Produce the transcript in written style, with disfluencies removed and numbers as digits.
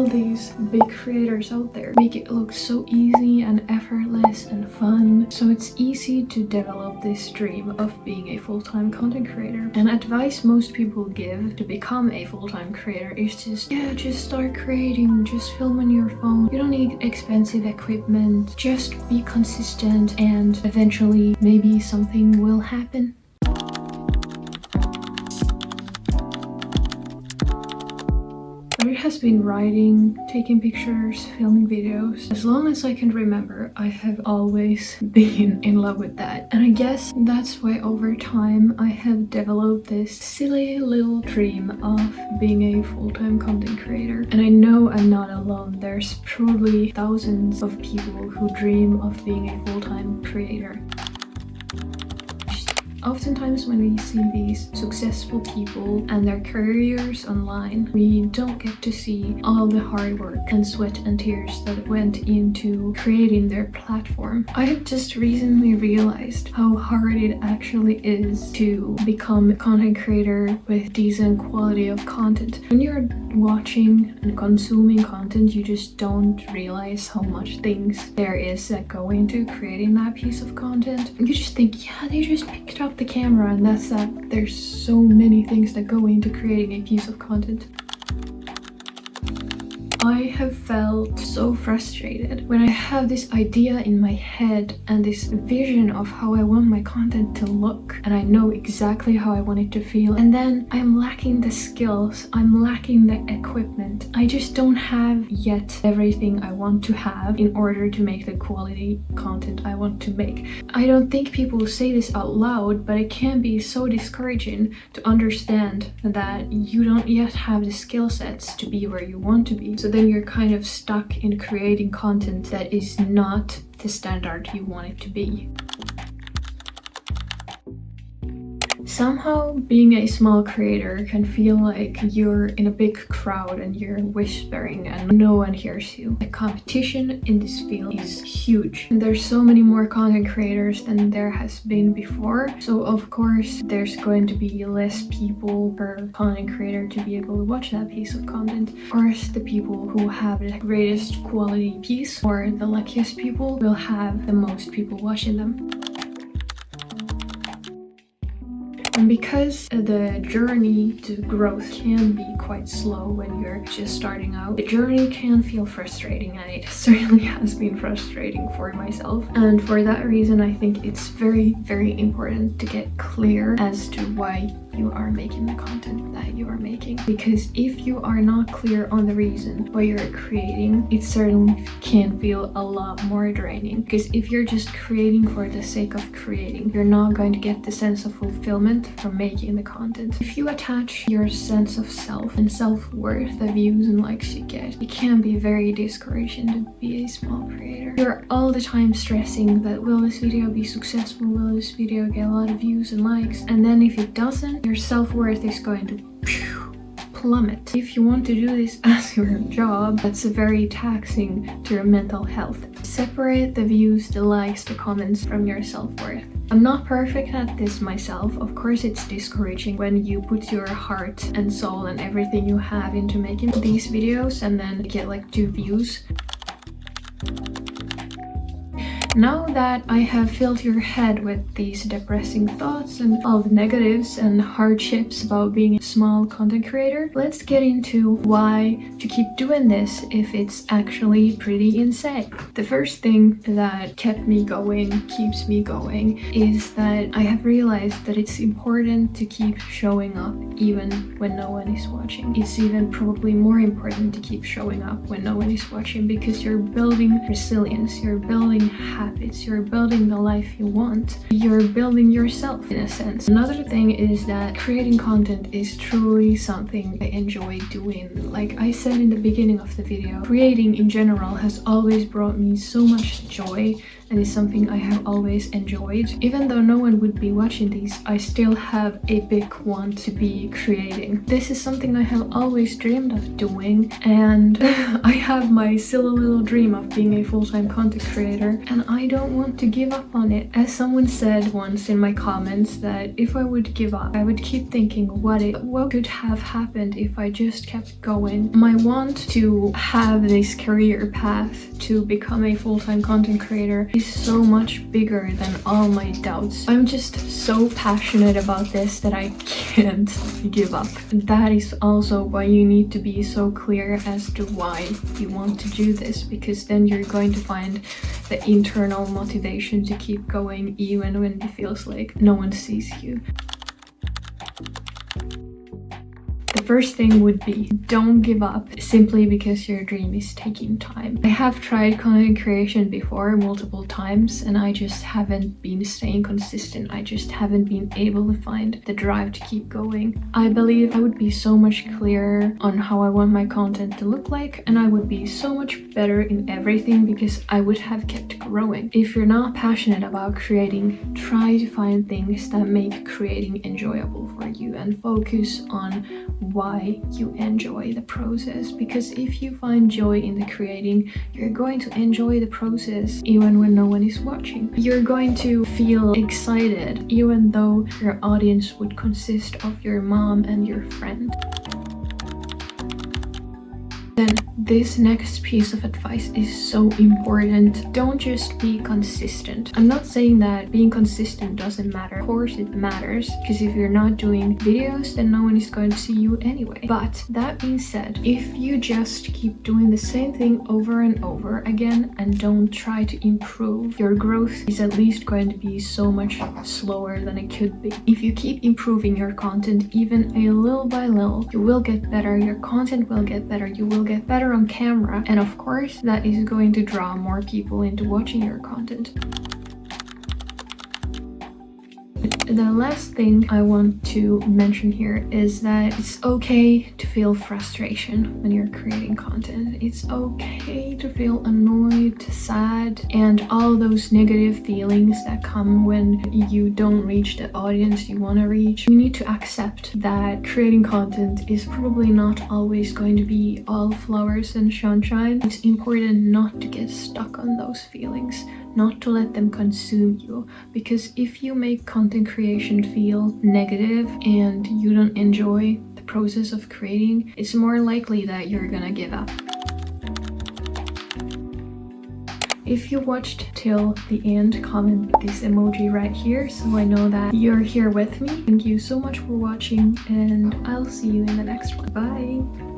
all these big creators out there make it look so easy and effortless and fun. So it's easy to develop this dream of being a full-time content creator. And advice most people give to become a full-time creator is just start creating, just film on your phone. You don't need expensive equipment, just be consistent and eventually maybe something will happen. It has been writing, taking pictures, filming videos. As long as I can remember, I have always been in love with that. And I guess that's why over time I have developed this silly little dream of being a full-time content creator. And I know I'm not alone. There's probably thousands of people who dream of being a full-time creator. Oftentimes when we see these successful people and their careers online, we don't get to see all the hard work and sweat and tears that went into creating their platform. I have just recently realized how hard it actually is to become a content creator with decent quality of content. When you're watching and consuming content, you just don't realize how much things there is that go into creating that piece of content. You just think, yeah, they just picked up the camera and that's that. There's so many things that go into creating a piece of content. I have felt so frustrated when I have this idea in my head and this vision of how I want my content to look, and I know exactly how I want it to feel, and then I'm lacking the skills, I'm lacking the equipment. I just don't have yet everything I want to have in order to make the quality content I want to make. I don't think people say this out loud, but it can be so discouraging to understand that you don't yet have the skill sets to be where you want to be. So then you're kind of stuck in creating content that is not the standard you want it to be. Somehow, being a small creator can feel like you're in a big crowd and you're whispering and no one hears you. The competition in this field is huge. And there's so many more content creators than there has been before. So of course, there's going to be less people per content creator to be able to watch that piece of content. Of course, the people who have the greatest quality piece or the luckiest people will have the most people watching them. And because the journey to growth can be quite slow when you're just starting out, the journey can feel frustrating, and it certainly has been frustrating for myself. And for that reason, I think it's very, very important to get clear as to why you are making the content that you are making. Because if you are not clear on the reason why you're creating, it certainly can feel a lot more draining. Because if you're just creating for the sake of creating, you're not going to get the sense of fulfillment from making the content. If you attach your sense of self and self-worth, the views and likes you get, it can be very discouraging to be a small creator. You're all the time stressing that, will this video be successful? Will this video get a lot of views and likes? And then if it doesn't, your self-worth is going to plummet. If you want to do this as your job, that's very taxing to your mental health. Separate the views, the likes, the comments from your self-worth. I'm not perfect at this myself. Of course, it's discouraging when you put your heart and soul and everything you have into making these videos and then get like 2 views. Now that I have filled your head with these depressing thoughts and all the negatives and hardships about being a small content creator, let's get into why to keep doing this if it's actually pretty insane. The first thing that kept me going, keeps me going, is that I have realized that it's important to keep showing up even when no one is watching. It's even probably more important to keep showing up when no one is watching, because you're building resilience, you're building habits, you're building the life you want, you're building yourself in a sense. Another thing is that creating content is truly something I enjoy doing. Like I said in the beginning of the video, creating in general has always brought me so much joy and it's something I have always enjoyed. Even though no one would be watching these, I still have a big want to be creating. This is something I have always dreamed of doing, and I have my silly little dream of being a full-time content creator, and I don't want to give up on it. As someone said once in my comments, that if I would give up, I would keep thinking what could have happened if I just kept going. My want to have this career path to become a full-time content creator is so much bigger than all my doubts. I'm just so passionate about this that I can't give up. That is also why you need to be so clear as to why you want to do this, because then you're going to find the internal motivation to keep going even when it feels like no one sees you. The first thing would be, don't give up simply because your dream is taking time. I have tried content creation before multiple times, and I just haven't been staying consistent. I just haven't been able to find the drive to keep going. I believe I would be so much clearer on how I want my content to look like, and I would be so much better in everything because I would have kept growing. If you're not passionate about creating, try to find things that make creating enjoyable for you and focus on why you enjoy the process, because if you find joy in the creating, you're going to enjoy the process even when no one is watching. You're going to feel excited even though your audience would consist of your mom and your friend. Then this next piece of advice is so important. Don't just be consistent. I'm not saying that being consistent doesn't matter. Of course it matters, because if you're not doing videos, then no one is going to see you anyway. But that being said, if you just keep doing the same thing over and over again and don't try to improve, your growth is at least going to be so much slower than it could be. If you keep improving your content even a little by little, you will get better, your content will get better, you will get better on camera, and of course that is going to draw more people into watching your content. The last thing I want to mention here is that it's okay to feel frustration when you're creating content. It's okay to feel annoyed, sad, and all those negative feelings that come when you don't reach the audience you want to reach. You need to accept that creating content is probably not always going to be all flowers and sunshine. It's important not to get stuck on those feelings, not to let them consume you, because if you make content creation feel negative and you don't enjoy the process of creating, it's more likely that you're gonna give up. If you watched till the end, comment this emoji right here so I know that you're here with me. Thank you so much for watching, and I'll see you in the next one. Bye!